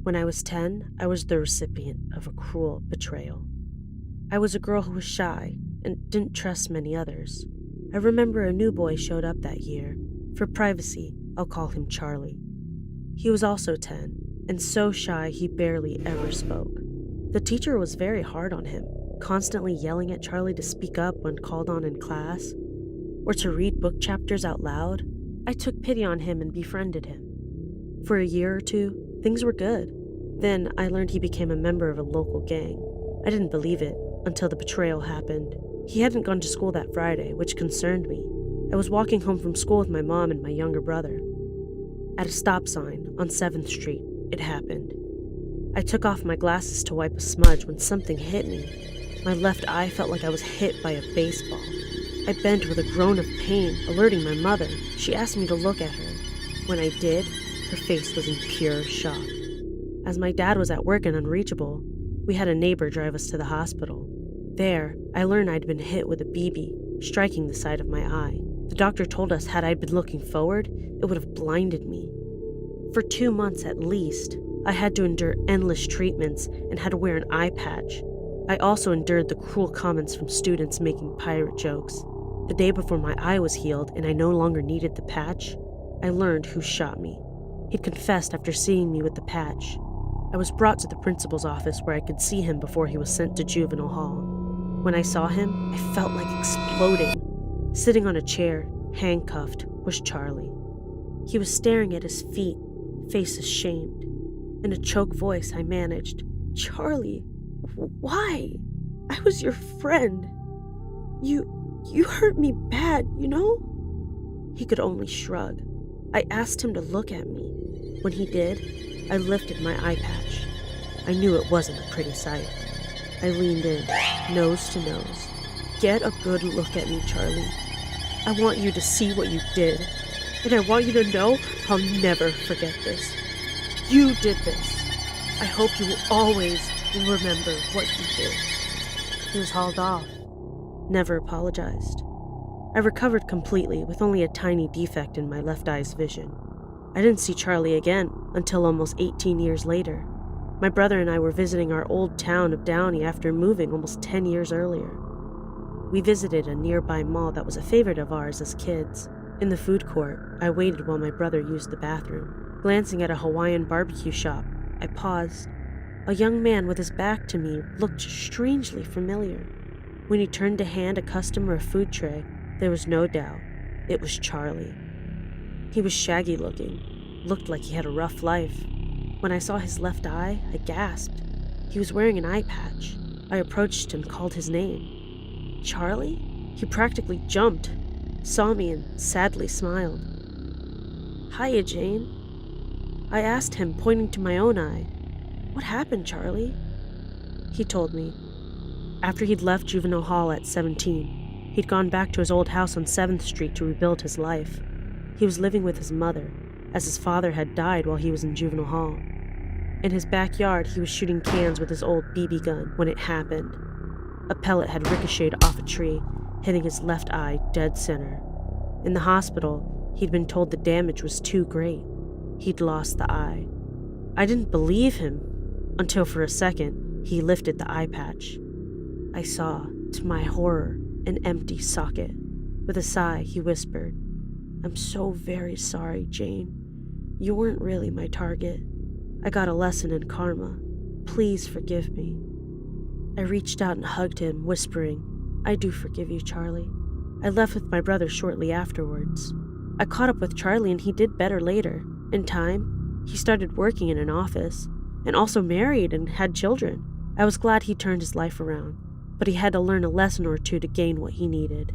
When I was 10, I was the recipient of a cruel betrayal. I was a girl who was shy and didn't trust many others. I remember a new boy showed up that year. For privacy, I'll call him Charlie. He was also 10, and so shy he barely ever spoke. The teacher was very hard on him, constantly yelling at Charlie to speak up when called on in class, or to read book chapters out loud. I took pity on him and befriended him. For a year or two, things were good. Then I learned he became a member of a local gang. I didn't believe it until the betrayal happened. He hadn't gone to school that Friday, which concerned me. I was walking home from school with my mom and my younger brother. At a stop sign on 7th Street, it happened. I took off my glasses to wipe a smudge when something hit me. My left eye felt like I was hit by a baseball. I bent with a groan of pain, alerting my mother. She asked me to look at her. When I did, her face was in pure shock. As my dad was at work and unreachable, we had a neighbor drive us to the hospital. There, I learned I'd been hit with a BB, striking the side of my eye. The doctor told us had I been looking forward, it would have blinded me. For 2 months at least, I had to endure endless treatments and had to wear an eye patch. I also endured the cruel comments from students making pirate jokes. The day before my eye was healed and I no longer needed the patch, I learned who shot me. He'd confessed after seeing me with the patch. I was brought to the principal's office where I could see him before he was sent to juvenile hall. When I saw him, I felt like exploding. Sitting on a chair, handcuffed, was Charlie. He was staring at his feet, face ashamed. In a choked voice, I managed, "Charlie, why? I was your friend. You hurt me bad, you know?" He could only shrug. I asked him to look at me. When he did, I lifted my eye patch. I knew it wasn't a pretty sight. I leaned in, nose to nose. "Get a good look at me, Charlie. I want you to see what you did. And I want you to know I'll never forget this. You did this. I hope you will always remember what you did." He was hauled off. Never apologized. I recovered completely with only a tiny defect in my left eye's vision. I didn't see Charlie again until almost 18 years later. My brother and I were visiting our old town of Downey after moving almost 10 years earlier. We visited a nearby mall that was a favorite of ours as kids. In the food court, I waited while my brother used the bathroom. Glancing at a Hawaiian barbecue shop, I paused. A young man with his back to me looked strangely familiar. When he turned to hand a customer a food tray, there was no doubt it was Charlie. He was shaggy looking, looked like he had a rough life. When I saw his left eye, I gasped. He was wearing an eye patch. I approached and called his name. "Charlie?" He practically jumped, saw me and sadly smiled. "Hiya, Jane." I asked him, pointing to my own eye. "What happened, Charlie?" He told me. After he'd left juvenile hall at 17, he'd gone back to his old house on 7th Street to rebuild his life. He was living with his mother, as his father had died while he was in juvenile hall. In his backyard, he was shooting cans with his old BB gun when it happened. A pellet had ricocheted off a tree, hitting his left eye dead center. In the hospital, he'd been told the damage was too great. He'd lost the eye. I didn't believe him until for a second he lifted the eye patch. I saw, to my horror, an empty socket. With a sigh, he whispered, "I'm so very sorry, Jane. You weren't really my target. I got a lesson in karma. Please forgive me." I reached out and hugged him, whispering, "I do forgive you, Charlie." I left with my brother shortly afterwards. I caught up with Charlie and he did better later. In time, he started working in an office, and also married and had children. I was glad he turned his life around, but he had to learn a lesson or two to gain what he needed.